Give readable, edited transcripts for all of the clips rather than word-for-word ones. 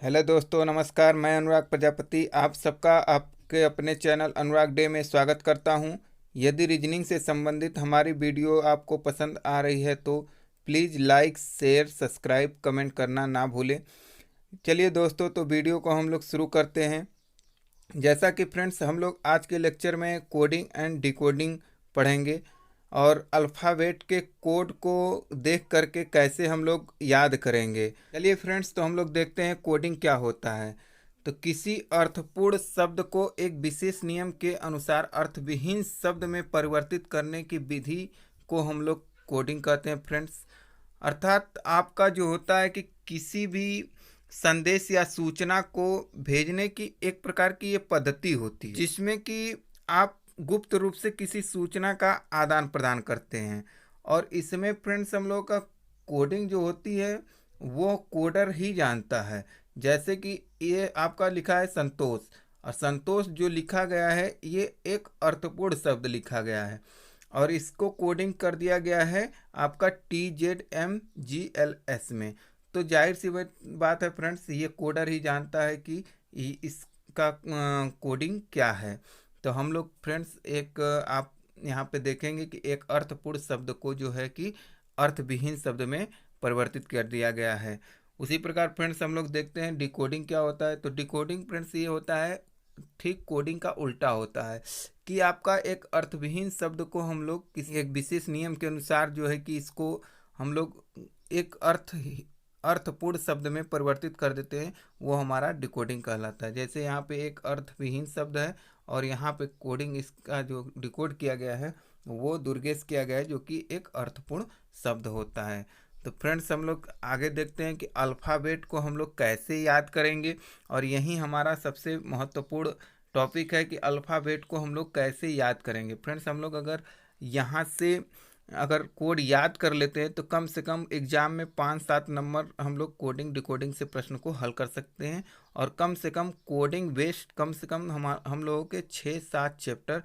Hello दोस्तों, नमस्कार। मैं अनुराग प्रजापति आप सबका आपके अपने चैनल अनुराग डे में स्वागत करता हूं। यदि रीजनिंग से संबंधित हमारी वीडियो आपको पसंद आ रही है तो please like, share, subscribe, comment करना ना भूलें। चलिए दोस्तों, तो वीडियो को हम लोग शुरू करते हैं। जैसा कि फ्रेंड्स, हम लोग आज के लेक्चर में कोडिंग एंड डिकोडिंग पढ़ेंगे और अल्फ़ाबेट के कोड को देख करके कैसे हम लोग याद करेंगे। चलिए फ्रेंड्स, तो हम लोग देखते हैं कोडिंग क्या होता है। तो किसी अर्थपूर्ण शब्द को एक विशेष नियम के अनुसार अर्थविहीन शब्द में परिवर्तित करने की विधि को हम लोग कोडिंग कहते हैं फ्रेंड्स। अर्थात आपका जो होता है कि किसी भी संदेश या सूचना को भेजने की एक प्रकार की ये पद्धति होती है, जिसमें कि आप गुप्त रूप से किसी सूचना का आदान प्रदान करते हैं। और इसमें फ्रेंड्स हम लोग का कोडिंग जो होती है वो कोडर ही जानता है। जैसे कि ये आपका लिखा है संतोष, और संतोष जो लिखा गया है ये एक अर्थपूर्ण शब्द लिखा गया है और इसको कोडिंग कर दिया गया है आपका TZMGLS में। तो जाहिर सी बात है फ्रेंड्स, ये कोडर ही जानता है कि इसका कोडिंग क्या है। तो हम लोग फ्रेंड्स एक आप यहाँ पे देखेंगे कि एक अर्थपूर्ण शब्द को जो है कि अर्थविहीन शब्द में परिवर्तित कर दिया गया है। उसी प्रकार फ्रेंड्स हम लोग देखते हैं डिकोडिंग क्या होता है। तो डिकोडिंग फ्रेंड्स ये होता है, ठीक कोडिंग का उल्टा होता है, कि आपका एक अर्थविहीन शब्द को हम लोग किसी एक विशेष नियम के अनुसार जो है कि इसको हम लोग एक अर्थपूर्ण शब्द में परिवर्तित कर देते हैं, वो हमारा डिकोडिंग कहलाता है। जैसे यहाँ पे एक अर्थविहीन शब्द है और यहाँ पे कोडिंग इसका जो डिकोड किया गया है वो दुर्गेश किया गया है, जो कि एक अर्थपूर्ण शब्द होता है। तो फ्रेंड्स हम लोग आगे देखते हैं कि अल्फ़ाबेट को हम लोग कैसे याद करेंगे, और यही हमारा सबसे महत्वपूर्ण टॉपिक है कि अल्फ़ाबेट को हम लोग कैसे याद करेंगे। फ्रेंड्स हम लोग अगर यहाँ से अगर कोड याद कर लेते हैं तो कम से कम एग्ज़ाम में 5-7 नंबर हम लोग कोडिंग डिकोडिंग से प्रश्न को हल कर सकते हैं। और कम से कम कोडिंग बेस्ड कम से कम हम लोगों के 6-7 चैप्टर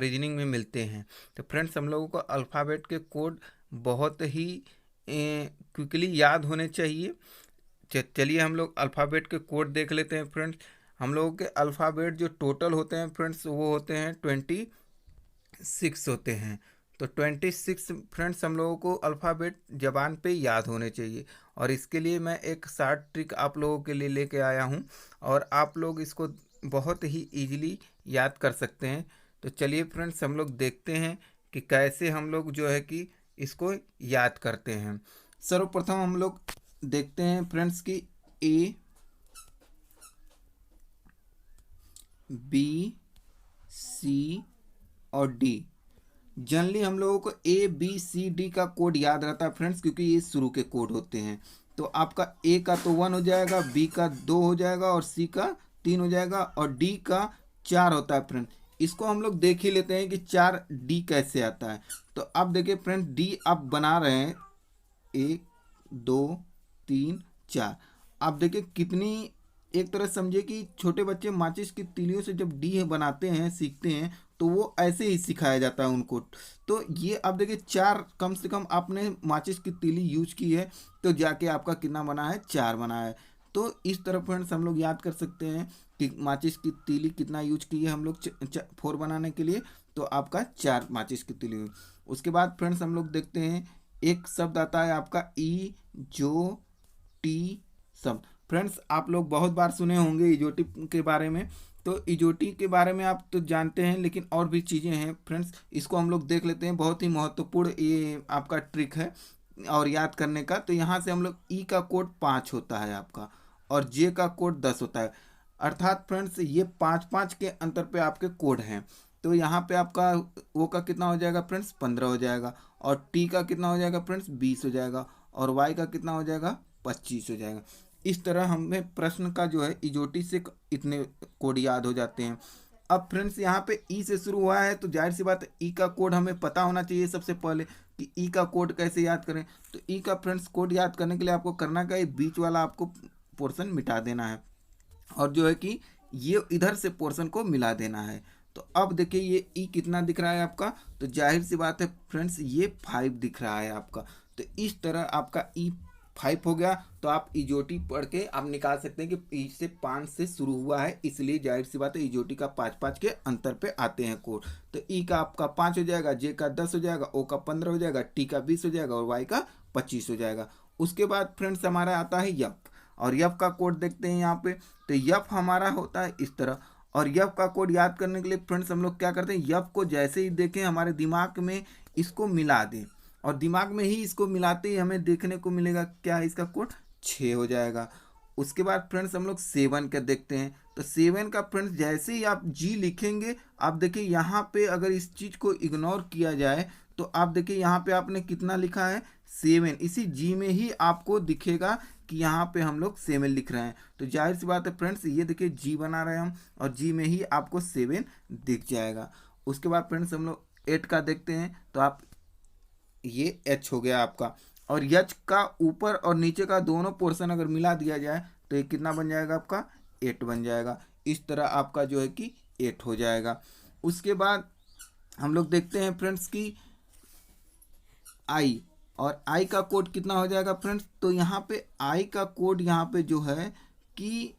रीजनिंग में मिलते हैं। तो फ्रेंड्स हम लोगों को अल्फ़ाबेट के कोड बहुत ही क्विकली याद होने चाहिए। चलिए हम लोग अल्फ़ाबेट के कोड देख लेते हैं फ्रेंड्स। हम लोगों के अल्फ़ाबेट जो टोटल होते हैं फ्रेंड्स वो होते हैं 26 होते हैं। तो 26 फ्रेंड्स हम लोगों को अल्फ़ाबेट ज़बान पे याद होने चाहिए, और इसके लिए मैं एक शार्ट ट्रिक आप लोगों के लिए लेके आया हूँ और आप लोग इसको बहुत ही इजीली याद कर सकते हैं। तो चलिए फ्रेंड्स हम लोग देखते हैं कि कैसे हम लोग जो है कि इसको याद करते हैं। सर्वप्रथम हम लोग देखते हैं फ्रेंड्स कि A B C और D। जनरली हम लोगों को ABCD का कोड याद रहता है फ्रेंड्स, क्योंकि ये शुरू के कोड होते हैं। तो आपका A का तो 1 हो जाएगा, B का 2 हो जाएगा और C का 3 हो जाएगा और D का 4 होता है फ्रेंड। इसको हम लोग देख ही लेते हैं कि 4D कैसे आता है। तो अब देखिए फ्रेंड, D आप बना रहे हैं 1 2 3 4। आप देखिए कितनी, एक तरह समझिए कि छोटे बच्चे माचिस की तीलियों से जब डी बनाते हैं सीखते हैं तो वो ऐसे ही सिखाया जाता है उनको। तो ये अब देखिए 4 कम से कम आपने माचिस की तीली यूज की है तो जाके आपका कितना बना है, 4 बना है। तो इस तरह फ्रेंड्स हम लोग याद कर सकते हैं कि माचिस की तीली कितना यूज की है हम लोग 4 बनाने के लिए, तो आपका 4 माचिस की तीली हुई। उसके बाद फ्रेंड्स हम लोग देखते हैं एक शब्द आता है आपका इजोटी शब्द। फ्रेंड्स आप लोग बहुत बार सुने होंगे इजोटी के बारे में। तो इजोटी के बारे में आप तो जानते हैं, लेकिन और भी चीज़ें हैं फ्रेंड्स, इसको हम लोग देख लेते हैं। बहुत ही महत्वपूर्ण ये आपका ट्रिक है और याद करने का। तो यहाँ से हम लोग ई का कोड 5 होता है आपका, और जे का कोड 10 होता है। अर्थात फ्रेंड्स ये 5-5 के अंतर पे आपके कोड हैं। तो यहाँ पे आपका ओ का कितना हो जाएगा फ्रेंड्स, 15 हो जाएगा, और टी का कितना हो जाएगा फ्रेंड्स, 20 हो जाएगा, और वाई का कितना हो जाएगा, 25 हो जाएगा। इस तरह हमें प्रश्न का जो है इजोटी से इतने कोड याद हो जाते हैं। अब फ्रेंड्स यहाँ पे ई से शुरू हुआ है तो जाहिर सी बात है ई का कोड हमें पता होना चाहिए सबसे पहले कि ई का कोड कैसे याद करें। तो ई का फ्रेंड्स कोड याद करने के लिए आपको करना क्या है, बीच वाला आपको पोर्शन मिटा देना है और जो है कि ये इधर से पोर्शन को मिला देना है। तो अब देखिए ये ई कितना दिख रहा है आपका, तो जाहिर सी बात है फ्रेंड्स ये 5 दिख रहा है आपका। तो इस तरह आपका ई 5 हो गया, तो आप इजोटी पढ़ के आप निकाल सकते हैं कि ई से 5 से शुरू हुआ है, इसलिए जाहिर सी बात है इजोटी का 5-5 के अंतर पे आते हैं कोड। तो ई का आपका 5 हो जाएगा, जे का 10 हो जाएगा, ओ का 15 हो जाएगा, टी का 20 हो जाएगा और वाई का 25 हो जाएगा। उसके बाद फ्रेंड्स हमारा आता है यफ, और यफ का कोड देखते हैं यहाँ पे। तो यफ हमारा होता है इस तरह, और यफ का कोड याद करने के लिए फ्रेंड्स हम लोग क्या करते हैं, यफ को जैसे ही देखें हमारे दिमाग में इसको मिला दें, और दिमाग में ही इसको मिलाते ही हमें देखने को मिलेगा क्या है, इसका कोड 6 हो जाएगा। उसके बाद फ्रेंड्स हम लोग 7 का देखते हैं। तो 7 का फ्रेंड्स जैसे ही आप जी लिखेंगे, आप देखिए यहाँ पे अगर इस चीज़ को इग्नोर किया जाए तो आप देखिए यहाँ पे आपने कितना लिखा है 7, इसी जी में ही आपको दिखेगा कि यहाँ पे हम लोग 7 लिख रहे हैं। तो जाहिर सी बात है फ्रेंड्स, ये देखिए जी बना रहे हैं हम, और जी में ही आपको 7 दिख जाएगा। उसके बाद फ्रेंड्स हम लोग 8 का देखते हैं। तो आप ये एच हो गया आपका, और एच का ऊपर और नीचे का दोनों पोर्शन अगर मिला दिया जाए तो ये कितना बन जाएगा आपका 8 बन जाएगा। इस तरह आपका जो है कि 8 हो जाएगा। उसके बाद हम लोग देखते हैं फ्रेंड्स की आई, और आई का कोड कितना हो जाएगा फ्रेंड्स। तो यहाँ पे आई का कोड यहाँ पे जो है कि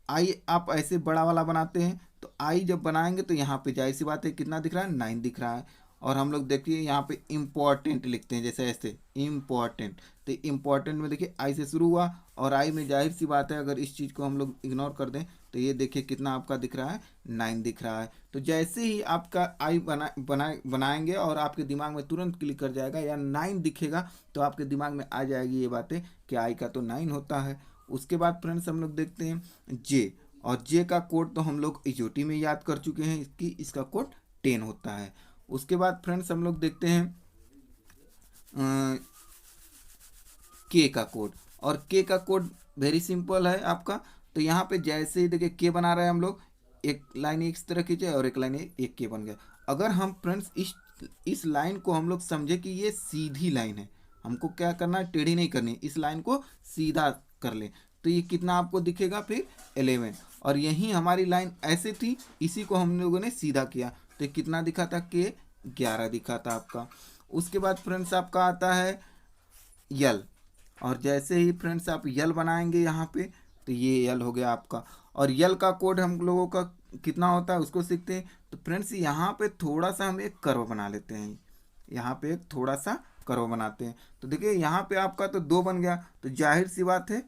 आई आप ऐसे बड़ा वाला बनाते हैं, तो आई जब बनाएंगे तो यहाँ पे जाहिर सी बात है कितना दिख रहा है 9 दिख रहा है। और हम लोग देखिए यहाँ पे इम्पॉर्टेंट लिखते हैं, जैसे ऐसे इम्पॉर्टेंट, तो इम्पॉर्टेंट में देखिए आई से शुरू हुआ, और आई में जाहिर सी बात है अगर इस चीज़ को हम लोग इग्नोर कर दें तो ये देखिए कितना आपका दिख रहा है 9 दिख रहा है। तो जैसे ही आपका आई बनाएंगे और आपके दिमाग में तुरंत क्लिक कर जाएगा या 9 दिखेगा, तो आपके दिमाग में आ जाएगी ये बातें कि आई का तो 9 होता है। उसके बाद फ्रेंड्स हम लोग देखते हैं जे, और जे का कोड तो हम लोग इजोटी में याद कर चुके हैं इसका कोड 10 होता है। उसके बाद फ्रेंड्स हम लोग देखते हैं के का कोड, और के का कोड वेरी सिंपल है आपका। तो यहाँ पे जैसे ही देखिए के बना रहे हैं हम लोग, एक लाइन इस तरह खींचे और एक लाइन एक के बन गया। अगर हम फ्रेंड्स इस लाइन को हम लोग समझे कि ये सीधी लाइन है, हमको क्या करना है, टेढ़ी नहीं करनी, इस लाइन को सीधा कर ले, तो ये कितना आपको दिखेगा फिर 11। और यही हमारी लाइन ऐसे थी, इसी को हम लोगों ने सीधा किया, तो कितना दिखा था के 11 दिखा था आपका। उसके बाद फ्रेंड्स आपका आता है यल, और जैसे ही फ्रेंड्स आप यल बनाएंगे यहाँ पे तो ये यल हो गया आपका। और यल का कोड हम लोगों का कितना होता है उसको सीखते हैं। तो फ्रेंड्स यहाँ पे थोड़ा सा हम एक कर्व बना लेते हैं, यहाँ पे एक थोड़ा सा कर्व बनाते हैं। तो देखिए यहाँ पे आपका तो 2 बन गया, तो जाहिर सी बात है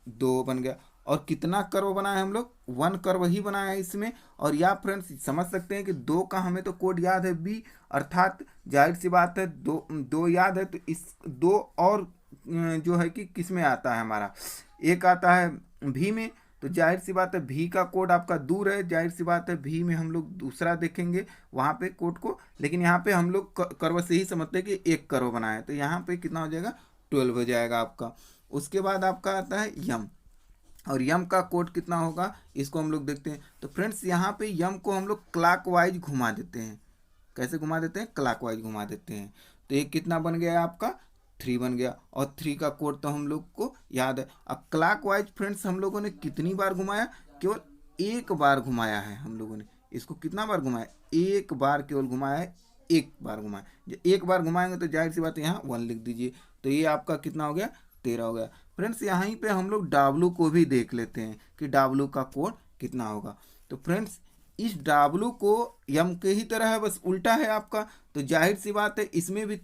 2 बन गया। और कितना कर्व बनाया हम लोग, 1 कर्व ही बनाया है इसमें। और या फ्रेंड्स समझ सकते हैं कि 2 का हमें तो कोड याद है बी, अर्थात जाहिर सी बात है 2 याद है, तो इस 2 और जो है कि किस में आता है हमारा, एक आता है भी में। तो जाहिर सी बात है भी का कोड आपका दूर है, जाहिर सी बात है भी में हम लोग दूसरा देखेंगे वहाँ पे कोड को, लेकिन यहाँ पे हम लोग कर्व से ही समझते हैं कि एक कर्व बनाए, तो यहाँ पे कितना हो जाएगा 12 हो जाएगा आपका। उसके बाद आपका आता है यम, और यम का कोड कितना होगा इसको हम लोग देखते हैं। तो फ्रेंड्स यहाँ पे यम को हम लोग क्लॉकवाइज घुमा देते हैं। कैसे घुमा देते हैं, क्लॉकवाइज घुमा देते हैं। तो ये कितना बन गया आपका 3 बन गया, और 3 का कोड तो हम लोग को याद है। अब क्लॉकवाइज फ्रेंड्स हम लोगों ने कितनी बार घुमाया, केवल एक बार घुमाया है हम लोगों ने। इसको कितना बार घुमाया, एक बार केवल घुमाया है, एक बार घुमाया। जब एक बार घुमाएंगे तो जाहिर सी बात है यहाँ 1 लिख दीजिए, तो ये आपका कितना हो गया 13 हो गया। फ्रेंड्स यहीं पे हम लोग डाब्लू को भी देख लेते हैं कि डाब्लू का कोड कितना होगा। तो फ्रेंड्स इस डाब्लू को यम के ही तरह है, बस उल्टा है आपका। तो जाहिर सी बात है इसमें भी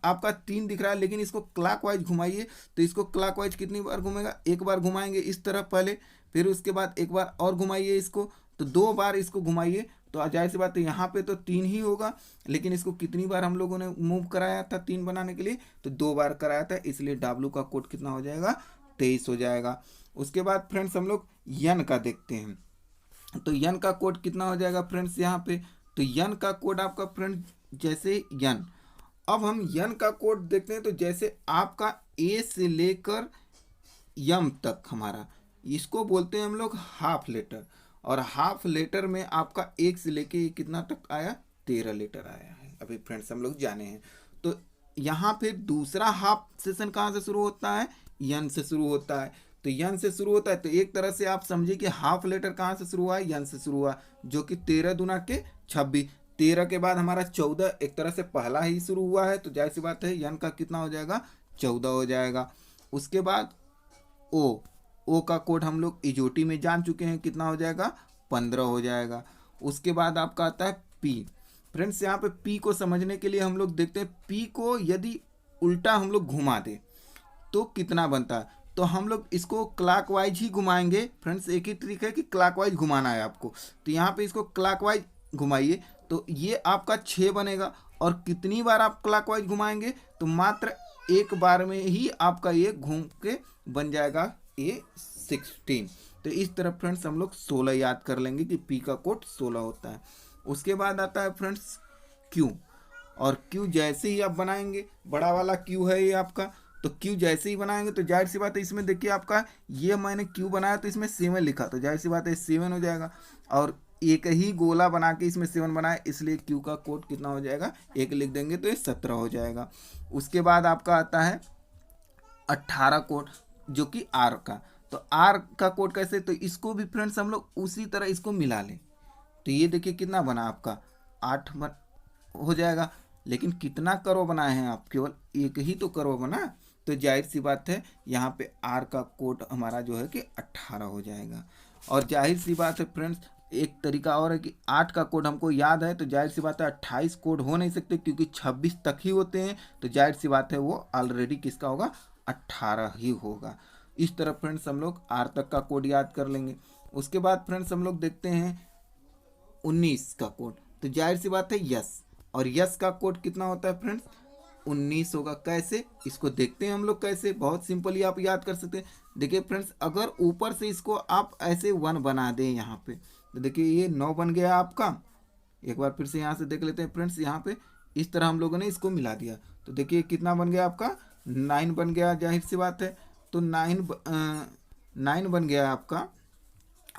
आपका 3 दिख रहा है, लेकिन इसको क्लॉकवाइज घुमाइए। तो इसको क्लॉकवाइज कितनी बार घुमेगा, एक बार घुमाएंगे इस तरफ पहले, फिर उसके बाद एक बार और घुमाइए इसको, तो 2 बार इसको घुमाइए। तो जाहिर सी बात है यहाँ पे तो 3 ही होगा, लेकिन इसको कितनी बार हम लोगों ने मूव कराया था 3 बनाने के लिए, तो 2 बार कराया था, इसलिए डाब्लू का कोड कितना हो जाएगा 23 हो जाएगा। उसके बाद फ्रेंड्स हम लोग यन का देखते हैं। तो यन का कोड कितना हो जाएगा फ्रेंड्स यहाँ पे, तो यन का कोड आपका फ्रेंड्स जैसे यन, अब हम यन का कोड देखते हैं। तो जैसे आपका ए से लेकर यम तक हमारा, इसको बोलते हैं हम लोग हाफ लेटर, और हाफ लेटर में आपका एक से लेके कितना तक आया 13 लेटर आया है, अभी फ्रेंड्स हम लोग जाने हैं। तो यहाँ पे दूसरा हाफ सेशन कहाँ से शुरू होता है, यन से शुरू होता है। तो यन से शुरू होता है, तो एक तरह से आप समझिए कि हाफ लेटर कहाँ से शुरू हुआ है, यन से शुरू हुआ, जो कि 13 दूना के 26, 13 के बाद हमारा 14 एक तरह से पहला ही शुरू हुआ है, तो जाहिर सी बात है यन का कितना हो जाएगा 14 हो जाएगा। उसके बाद ओ का कोड हम लोग इजोटी में जान चुके हैं, कितना हो जाएगा 15 हो जाएगा। उसके बाद आपका आता है पी। फ्रेंड्स यहाँ पे पी को समझने के लिए हम लोग देखते हैं पी को यदि उल्टा हम लोग घुमा दे तो कितना बनता है। तो हम लोग इसको क्लॉकवाइज ही घुमाएंगे फ्रेंड्स, एक ही ट्रिक है कि क्लॉकवाइज घुमाना है आपको। तो यहाँ पे इसको क्लॉकवाइज घुमाइए तो ये आपका 6 बनेगा। और कितनी बार आप क्लॉकवाइज घुमाएंगे तो मात्र एक बार में ही आपका ये घूम के बन जाएगा ये 16। तो इस तरह फ्रेंड्स हम लोग 16 याद कर लेंगे कि पी का कोड 16 होता है। उसके बाद आता है फ्रेंड्स क्यू। और क्यू जैसे ही आप बनाएंगे, बड़ा वाला क्यू है ये आपका, तो क्यू जैसे ही बनाएंगे तो जाहिर सी बात है इसमें देखिए आपका ये मैंने क्यू बनाया तो इसमें 7 लिखा, तो जाहिर सी बात है 7 हो जाएगा। और एक ही गोला बना के इसमें 7 बनाया, इसलिए क्यू का कोड कितना हो जाएगा, एक लिख देंगे तो ये 17 हो जाएगा। उसके बाद आपका आता है 18 कोड जो कि आर का। तो आर का कोड कैसे, तो इसको भी फ्रेंड्स हम लोग उसी तरह इसको मिला लें। तो ये देखिए कितना बना आपका 8 हो जाएगा। लेकिन कितना करो बनाए हैं आप, केवल एक ही तो करो बना, तो जाहिर सी बात है यहाँ पे आर का कोड हमारा जो है कि 18 हो जाएगा। और जाहिर सी बात है फ्रेंड्स एक तरीका और है कि 8 का कोड हमको याद है, तो जाहिर सी बात है 28 कोड हो नहीं सकते क्योंकि 26 तक ही होते हैं। तो जाहिर सी बात है वो ऑलरेडी किसका होगा, 18 ही होगा। इस तरह फ्रेंड्स हम लोग आर तक का कोड याद कर लेंगे। उसके बाद फ्रेंड्स हम लोग देखते हैं 19 का कोड। तो जाहिर सी बात है यस, और यस का कोड कितना होता है फ्रेंड्स 19 होगा। कैसे, इसको देखते हैं हम लोग कैसे, बहुत सिंपली आप याद कर सकते हैं। देखिए फ्रेंड्स अगर ऊपर से इसको आप ऐसे 1 बना दें यहाँ पे, तो देखिए ये 9 बन गया आपका। एक बार फिर से यहाँ से देख लेते हैं फ्रेंड्स, यहाँ पे इस तरह हम लोगों ने इसको मिला दिया तो देखिए कितना बन गया आपका 9 बन गया, जाहिर सी बात है। तो 9 बन गया आपका।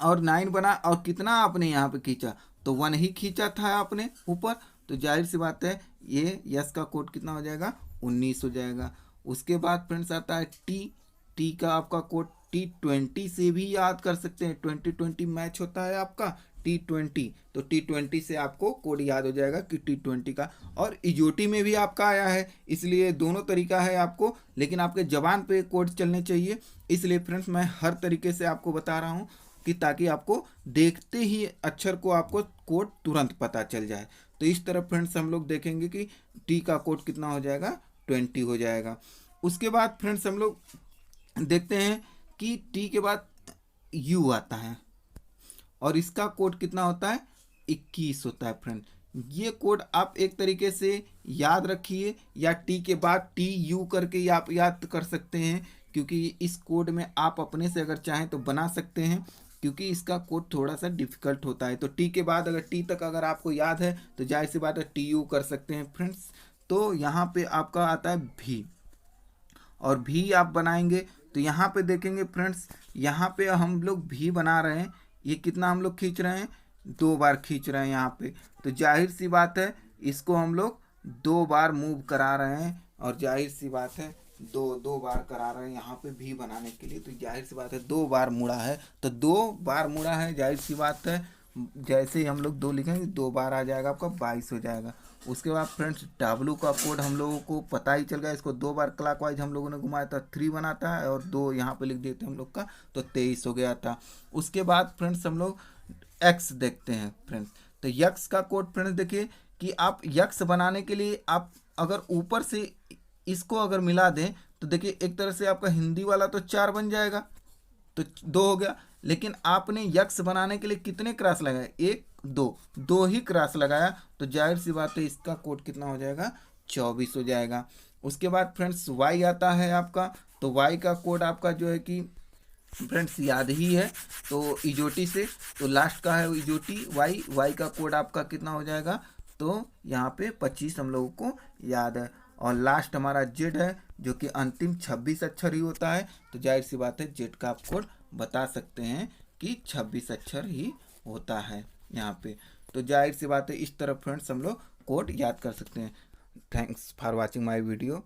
और 9 बना और कितना आपने यहाँ पे खींचा, तो 1 ही खींचा था आपने ऊपर, तो जाहिर सी बात है ये यस का कोड कितना हो जाएगा 19 हो जाएगा। उसके बाद फ्रेंड्स आता है टी का आपका कोड T20 से भी याद कर सकते हैं, 2020 मैच होता है आपका T20, तो T20 से आपको कोड याद हो जाएगा कि T20 का। और इजोटी में भी आपका आया है, इसलिए दोनों तरीका है आपको, लेकिन आपके जबान पे कोड चलने चाहिए। इसलिए फ्रेंड्स मैं हर तरीके से आपको बता रहा हूँ कि ताकि आपको देखते ही अक्षर को आपको कोड तुरंत पता चल जाए। तो इस तरह फ्रेंड्स हम लोग देखेंगे कि टी का कोड कितना हो जाएगा 20 हो जाएगा। उसके बाद फ्रेंड्स हम लोग देखते हैं कि टी के बाद यू आता है और इसका कोड कितना होता है 21 होता है फ्रेंड। ये कोड आप एक तरीके से याद रखिए या टी के बाद टी यू करके आप याद कर सकते हैं, क्योंकि इस कोड में आप अपने से अगर चाहें तो बना सकते हैं, क्योंकि इसका कोड थोड़ा सा डिफिकल्ट होता है। तो टी के बाद अगर टी तक अगर आपको याद है तो जाहिर सी बात है टी यू कर सकते हैं फ्रेंड्स। तो यहाँ पे आपका आता है भी, और भी आप बनाएंगे तो यहाँ पे देखेंगे फ्रेंड्स, यहाँ पे हम लोग भी बना रहे हैं, ये कितना हम लोग खींच रहे हैं 2 बार खींच रहे हैं यहाँ पे। तो जाहिर सी बात है इसको हम लोग 2 बार मूव करा रहे हैं, और जाहिर सी बात है दो बार करा रहे हैं यहाँ पे भी बनाने के लिए। तो जाहिर सी बात है 2 बार मुड़ा है, तो 2 बार मुड़ा है, जाहिर सी बात है जैसे ही हम लोग 2 लिखेंगे 2 बार आ जाएगा आपका 22 हो जाएगा। उसके बाद फ्रेंड्स डब्लू का कोड हम लोगों को पता ही चल गया, इसको 2 बार क्लॉकवाइज हम लोगों ने घुमाया था 3 बनाता है, और 2 यहाँ पे लिख देते हैं हम लोग का, तो 23 हो गया था। उसके बाद फ्रेंड्स हम लोग एक्स देखते हैं फ्रेंड्स। तो यक्स का कोड फ्रेंड्स देखिए कि आप यक्स बनाने के लिए आप अगर ऊपर से इसको अगर मिला दें तो देखिए एक तरह से आपका हिंदी वाला तो 4 बन जाएगा, तो 2 हो गया। लेकिन आपने यक्स बनाने के लिए कितने क्रॉस लगाए, 1 2 ही क्रॉस लगाया, तो जाहिर सी बात है इसका कोड कितना हो जाएगा 24 हो जाएगा। उसके बाद फ्रेंड्स वाई आता है आपका, तो वाई का कोड आपका जो है कि फ्रेंड्स याद ही है, तो इजोटी से, तो लास्ट का है इजोटी वाई का कोड आपका कितना हो जाएगा, तो यहाँ पे 25 हम लोगों को याद है। और लास्ट हमारा जेड है जो कि अंतिम 26 अक्षर ही होता है, तो जाहिर सी बात है जेड का आप कोड बता सकते हैं कि 26 अक्षर ही होता है यहाँ पे। तो जाहिर सी बात है इस तरह फ्रेंड्स हम लोग कोड याद कर सकते हैं। Thanks for watching my video.